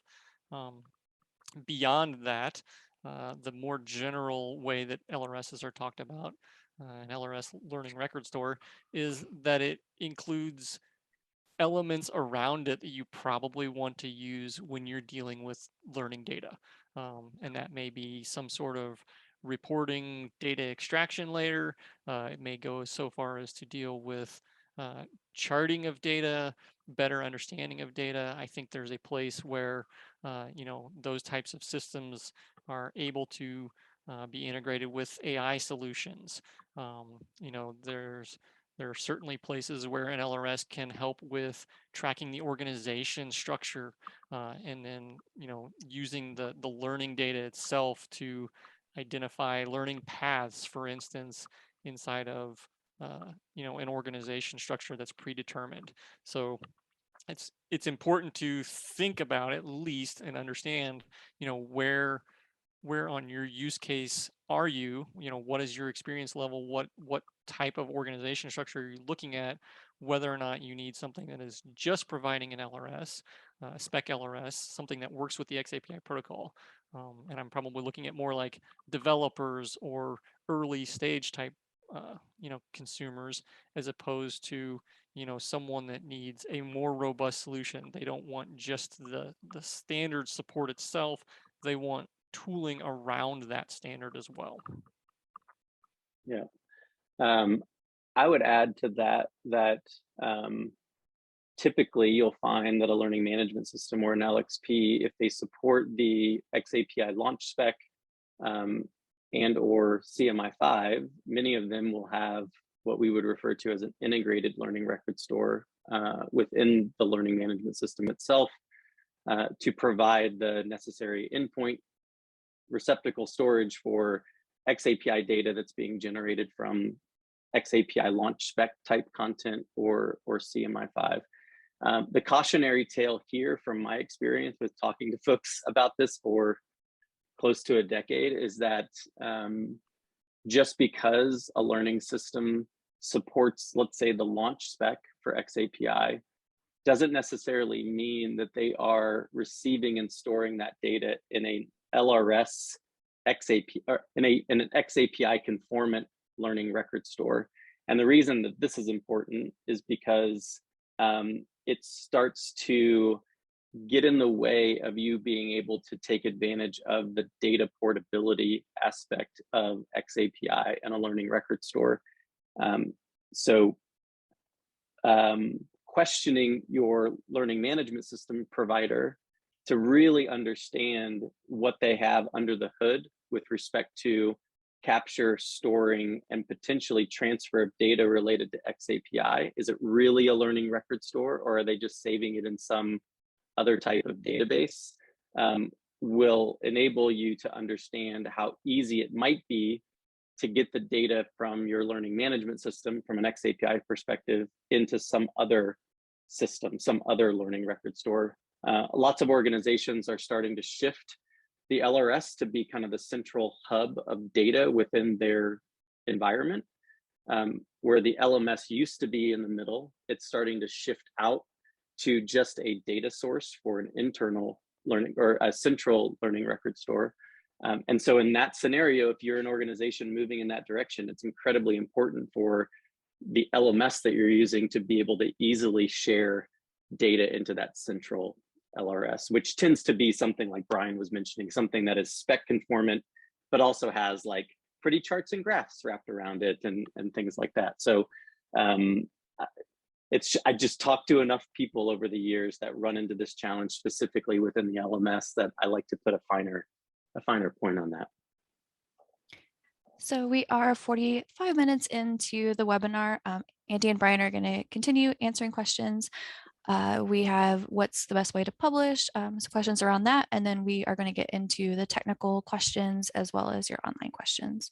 C: Beyond that, the more general way that LRSs are talked about, an LRS learning record store, is that it includes elements around it that you probably want to use when you're dealing with learning data. And that may be some sort of reporting data extraction layer. It may go so far as to deal with charting of data, better understanding of data. I think there's a place where those types of systems are able to be integrated with AI solutions. There are certainly places where an LRS can help with tracking the organization structure and then using the learning data itself to identify learning paths, for instance, inside of an organization structure that's predetermined. So it's important to think about at least and understand where on your use case are you, what is your experience level, what type of organization structure are you looking at, whether or not you need something that is just providing an LRS, spec LRS, something that works with the xAPI protocol. And I'm probably looking at more like developers or early stage type consumers, as opposed to someone that needs a more robust solution. They don't want just the standard support itself. They want tooling around that standard as well.
B: Yeah. I would add to that typically you'll find that a learning management system or an LXP, if they support the xAPI launch spec and or CMI5, many of them will have what we would refer to as an integrated learning record store within the learning management system itself to provide the necessary endpoint receptacle storage for xAPI data that's being generated from xAPI launch spec type content or CMI5. The cautionary tale here, from my experience with talking to folks about this for close to a decade, is that just because a learning system supports, let's say, the launch spec for xAPI, doesn't necessarily mean that they are receiving and storing that data in a LRS xAPI or in an xAPI conformant learning record store. And the reason that this is important is because it starts to get in the way of you being able to take advantage of the data portability aspect of xAPI and a learning record store. Questioning your learning management system provider to really understand what they have under the hood with respect to capture, storing, and potentially transfer of data related to xAPI. Is it really a learning record store, or are they just saving it in some other type of database? Will enable you to understand how easy it might be to get the data from your learning management system from an xAPI perspective into some other system, some other learning record store. Lots of organizations are starting to shift the LRS to be kind of the central hub of data within their environment, where the LMS used to be in the middle. It's starting to shift out to just a data source for an internal learning or a central learning record store. And so in that scenario, if you're an organization moving in that direction, it's incredibly important for the LMS that you're using to be able to easily share data into that central LRS, which tends to be something like Brian was mentioning, something that is spec conformant, but also has like pretty charts and graphs wrapped around it and things like that. So I just talked to enough people over the years that run into this challenge specifically within the LMS that I like to put a finer point on that.
A: So we are 45 minutes into the webinar. Andy and Brian are going to continue answering questions. We have what's the best way to publish, some questions around that, and then we are going to get into the technical questions as well as your online questions.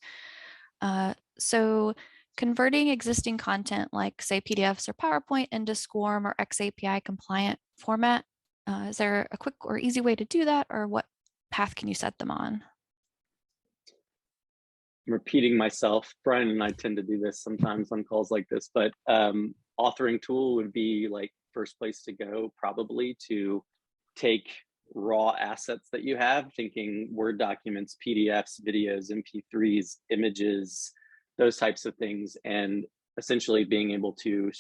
A: So converting existing content like say PDFs or PowerPoint into SCORM or xAPI compliant format, is there a quick or easy way to do that, or what path can you set them on?
B: I'm repeating myself. Brian and I tend to do this sometimes on calls like this, but authoring tool would be like first place to go, probably, to take raw assets that you have, thinking Word documents, PDFs, videos, MP3s, images, those types of things, and essentially being able to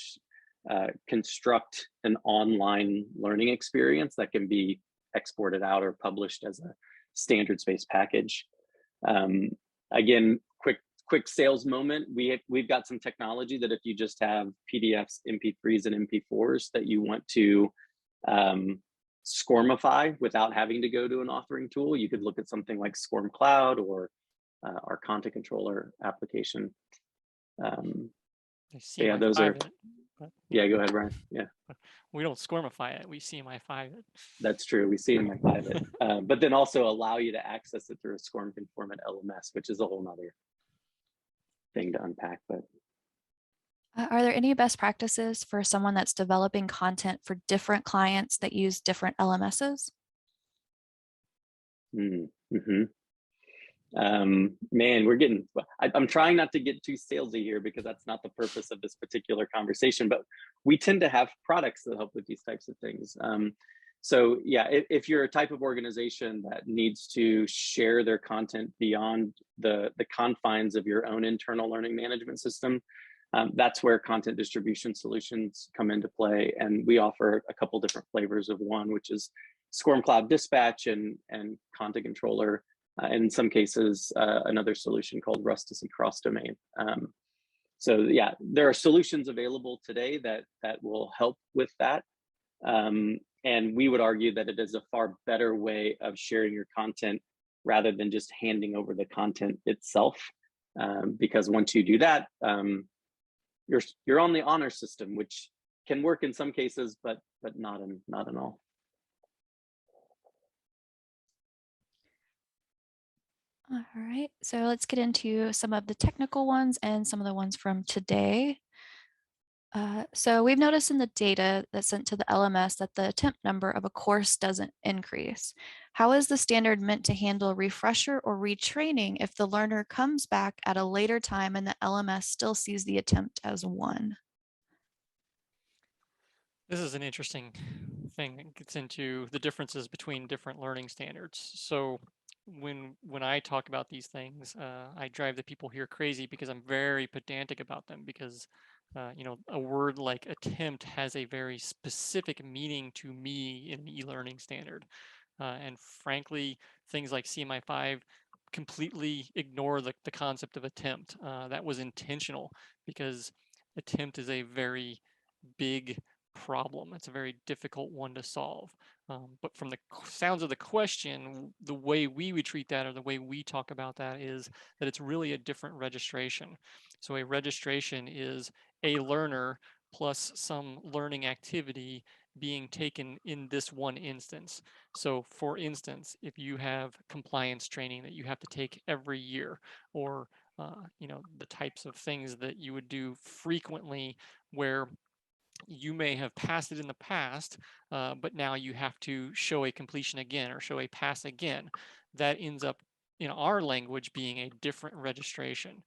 B: construct an online learning experience that can be exported out or published as a standards-based package. Again, quick sales moment. We've got some technology that if you just have PDFs, MP3s, and MP4s that you want to SCORMify without having to go to an authoring tool, you could look at something like SCORM Cloud or our content controller application. Yeah, those are. Yeah, go ahead, Brian. Yeah.
C: We don't SCORMify it. We CMI5 it.
B: That's true. We CMI5 it, but then also allow you to access it through a SCORM conformant LMS, which is a whole nother thing to unpack. But
A: are there any best practices for someone that's developing content for different clients that use different LMSs?
B: Man, we're getting, I'm trying not to get too salesy here because that's not the purpose of this particular conversation, but we tend to have products that help with these types of things. So yeah, if you're a type of organization that needs to share their content beyond the confines of your own internal learning management system, that's where content distribution solutions come into play. And we offer a couple different flavors of one, which is SCORM Cloud Dispatch and Content Controller. In some cases, another solution called Rustici Cross Domain. So yeah, there are solutions available today that will help with that. And we would argue that it is a far better way of sharing your content rather than just handing over the content itself. Because once you do that, you're on the honor system, which can work in some cases, but not in all.
A: All right, so let's get into some of the technical ones and some of the ones from today. So we've noticed in the data that's sent to the LMS that the attempt number of a course doesn't increase. How is the standard meant to handle refresher or retraining if the learner comes back at a later time and the LMS still sees the attempt as 1?
C: This is an interesting thing. It gets into the differences between different learning standards. So when I talk about these things, I drive the people here crazy because I'm very pedantic about them, because you know, a word like attempt has a very specific meaning to me in the e-learning standard. And frankly, things like CMI5 completely ignore the concept of attempt. That was intentional because attempt is a very big problem. It's a very difficult one to solve. But from the sounds of the question, the way we would treat that, or the way we talk about that, is that it's really a different registration. So a registration is a learner plus some learning activity being taken in this one instance. So for instance, if you have compliance training that you have to take every year, or you know, the types of things that you would do frequently where you may have passed it in the past, but now you have to show a completion again or show a pass again. That ends up in our language being a different registration.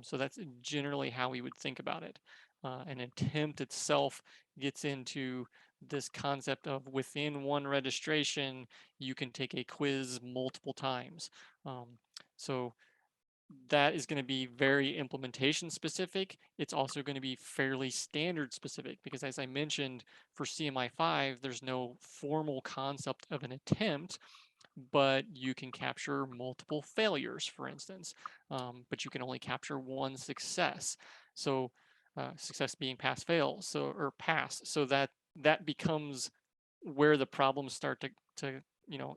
C: So that's generally how we would think about it. An attempt itself gets into this concept of within one registration, you can take a quiz multiple times. So that is going to be very implementation specific. It's also going to be fairly standard specific because, as I mentioned, for CMI5, there's no formal concept of an attempt, but you can capture multiple failures, for instance, but you can only capture one success. So success being pass fail, so or pass. So that becomes where the problems start to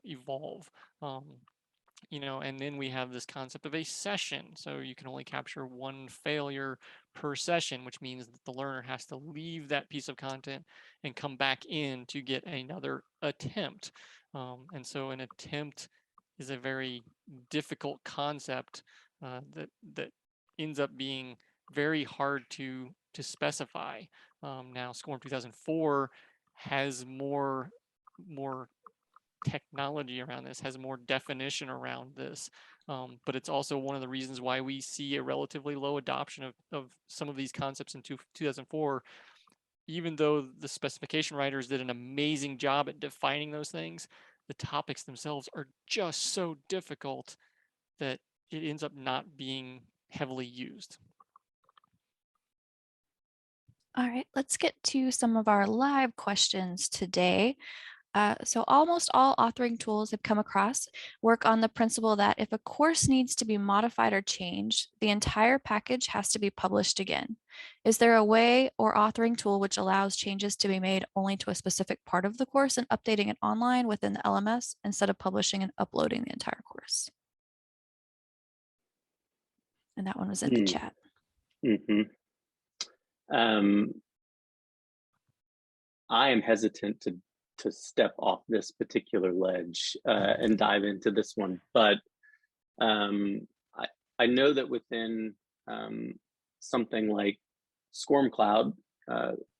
C: evolve. And then we have this concept of a session. So you can only capture one failure per session, which means that the learner has to leave that piece of content and come back in to get another attempt. And so an attempt is a very difficult concept that ends up being very hard to specify. Now, SCORM 2004 has more technology around this, has more definition around this. But it's also one of the reasons why we see a relatively low adoption of some of these concepts in 2004, even though the specification writers did an amazing job at defining those things. The topics themselves are just so difficult that it ends up not being heavily used.
A: All right, let's get to some of our live questions today. So almost all authoring tools I've come across work on the principle that if a course needs to be modified or changed, the entire package has to be published again. Is there a way or authoring tool which allows changes to be made only to a specific part of the course and updating it online within the LMS instead of publishing and uploading the entire course? And that one was in the chat.
B: Mm-hmm. I am hesitant to step off this particular ledge and dive into this one, but I know that within something like SCORM Cloud,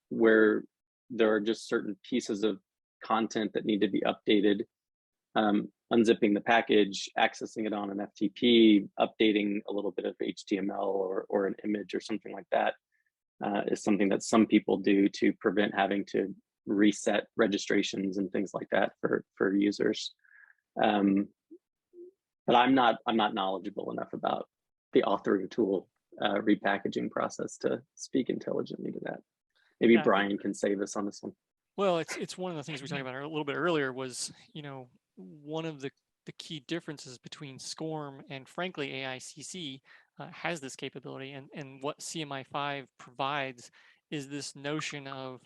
B: where there are just certain pieces of content that need to be updated, unzipping the package, accessing it on an FTP, updating a little bit of HTML or an image or something like that, is something that some people do to prevent having to reset registrations and things like that for users. But I'm not knowledgeable enough about the authoring tool repackaging process to speak intelligently to that. Maybe
C: Yeah,
B: Brian can save us on this one.
C: well, it's one of the things we talked about a little bit earlier was, one of the key differences between SCORM and frankly AICC has this capability, and what CMI5 provides is this notion of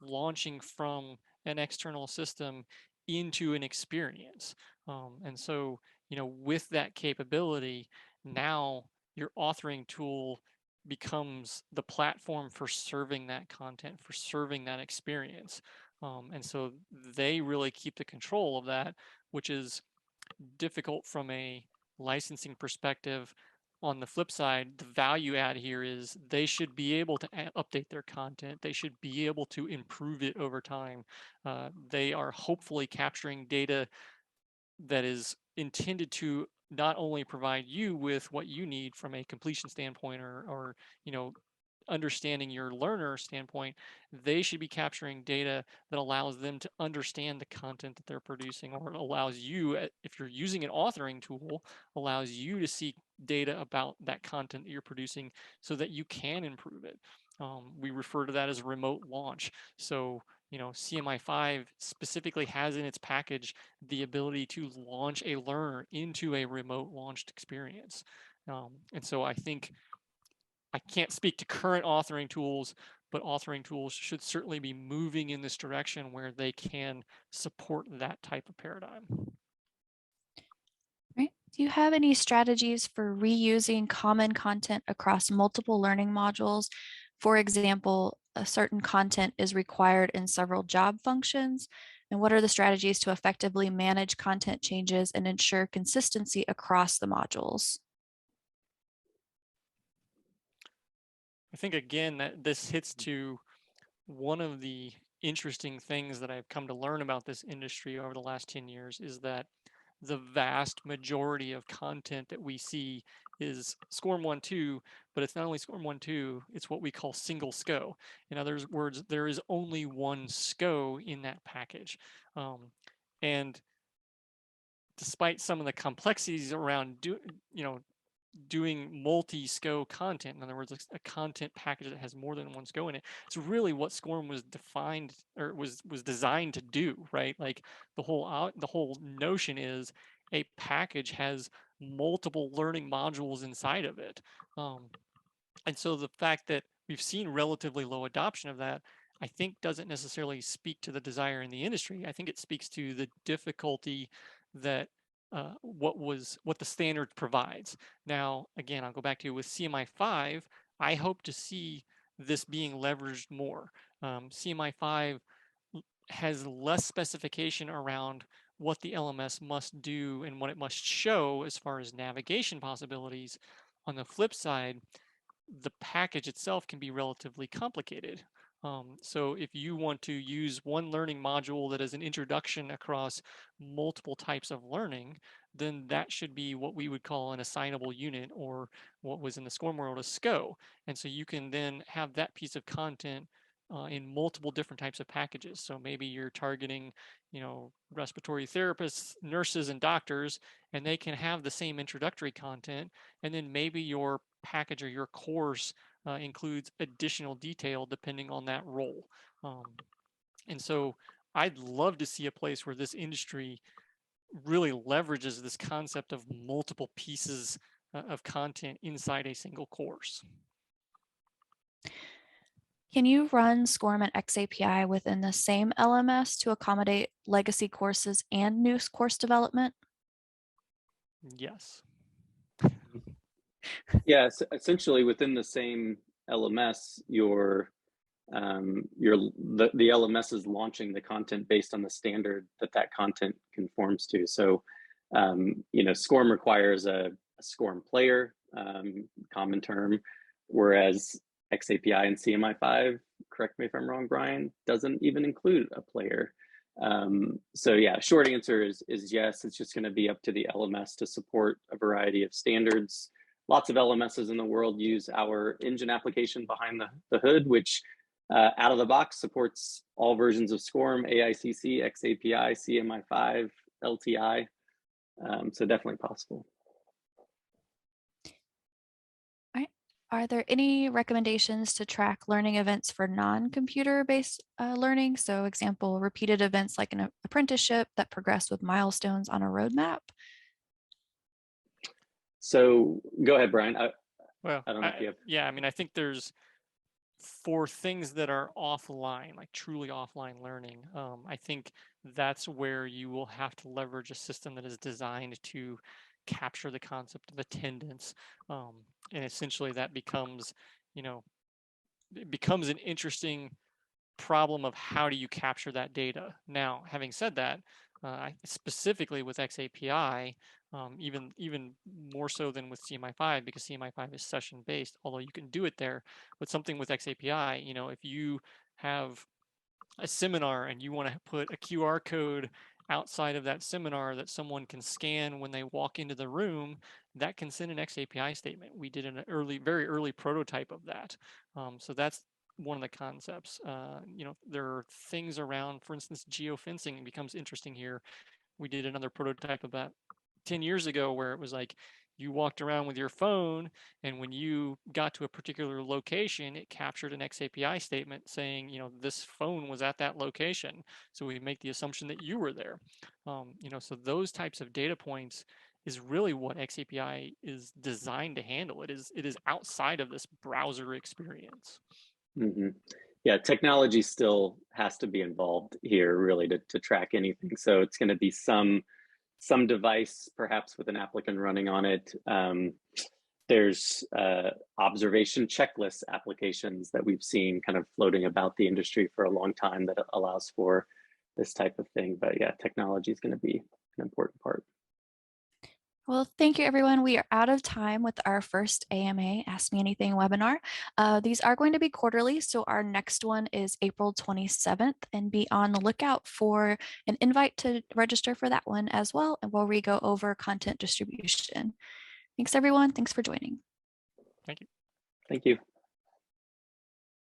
C: launching from an external system into an experience. And so, with that capability, now your authoring tool becomes the platform for serving that content, for serving that experience. And so they really keep the control of that, which is difficult from a licensing perspective. On the flip side, the value add here is they should be able to update their content. They should be able to improve it over time. They are hopefully capturing data that is intended to not only provide you with what you need from a completion standpoint or understanding your learner standpoint, they should be capturing data that allows them to understand the content that they're producing, or allows you, if you're using an authoring tool, allows you to see data about that content that you're producing so that you can improve it. We refer to that as remote launch. So, CMI5 specifically has in its package the ability to launch a learner into a remote launched experience. And so I think I can't speak to current authoring tools, but authoring tools should certainly be moving in this direction where they can support that type of paradigm.
A: Right. Do you have any strategies for reusing common content across multiple learning modules? For example, a certain content is required in several job functions. And what are the strategies to effectively manage content changes and ensure consistency across the modules?
C: I think again that this hits to one of the interesting things that I've come to learn about this industry over the last 10 years is that the vast majority of content that we see is SCORM 1.2, but it's not only SCORM 1.2, it's what we call single SCO. In other words, there is only one SCO in that package. And despite some of the complexities around doing multi-SCO content. In other words, a content package that has more than one SCO in it. It's really what SCORM was defined or was designed to do, right? Like the whole notion is a package has multiple learning modules inside of it. And so the fact that we've seen relatively low adoption of that, I think doesn't necessarily speak to the desire in the industry. I think it speaks to the difficulty that what the standard provides. Now, again, I'll go back to with CMI 5, I hope to see this being leveraged more. CMI 5 has less specification around what the LMS must do and what it must show as far as navigation possibilities. On the flip side, the package itself can be relatively complicated. So if you want to use one learning module that is an introduction across multiple types of learning, then that should be what we would call an assignable unit, or what was in the SCORM world a SCO. And so you can then have that piece of content in multiple different types of packages. So maybe you're targeting, respiratory therapists, nurses, and doctors, and they can have the same introductory content. And then maybe your package or your course includes additional detail depending on that role. And so I'd love to see a place where this industry really leverages this concept of multiple pieces of content inside a single course.
A: Can you run SCORM and xAPI within the same LMS to accommodate legacy courses and new course development?
C: Yes.
B: Yeah, essentially within the same LMS, the LMS is launching the content based on the standard that content conforms to. So, SCORM requires a SCORM player, common term, whereas xAPI and CMI5, correct me if I'm wrong, Brian, doesn't even include a player. So yeah, short answer is yes. It's just going to be up to the LMS to support a variety of standards. Lots of LMSs in the world use our engine application behind the hood, which out of the box supports all versions of SCORM, AICC, xAPI, CMI5, LTI. So definitely possible.
A: All right. Are there any recommendations to track learning events for non-computer based learning? So example, repeated events like an apprenticeship that progress with milestones on a roadmap?
B: So go ahead, Brian. I don't know if you have.
C: Yeah, I mean, I think there's, for things that are offline, like truly offline learning, I think that's where you will have to leverage a system that is designed to capture the concept of attendance. And essentially that becomes, it becomes an interesting problem of how do you capture that data. Now, having said that, specifically with xAPI, even more so than with CMI5, because CMI5 is session based, although you can do it there. But something with xAPI, if you have a seminar and you want to put a QR code outside of that seminar that someone can scan when they walk into the room, that can send an xAPI statement. We did an very early prototype of that. So that's one of the concepts. There are things around, for instance, geofencing becomes interesting here. We did another prototype about 10 years ago where it was like you walked around with your phone, and when you got to a particular location, it captured an xAPI statement saying, this phone was at that location. So we make the assumption that you were there. So those types of data points is really what xAPI is designed to handle. It is outside of this browser experience.
B: Mm-hmm. Yeah, technology still has to be involved here really to track anything. So it's going to be some device, perhaps with an applicant running on it. There's observation checklist applications that we've seen kind of floating about the industry for a long time that allows for this type of thing. But yeah, technology is going to be an important part.
A: Well, thank you, everyone. We are out of time with our first AMA Ask Me Anything webinar. These are going to be quarterly, so our next one is April 27th, and be on the lookout for an invite to register for that one as well, and where we go over content distribution. Thanks, everyone. Thanks for joining.
C: Thank you.
B: Thank you.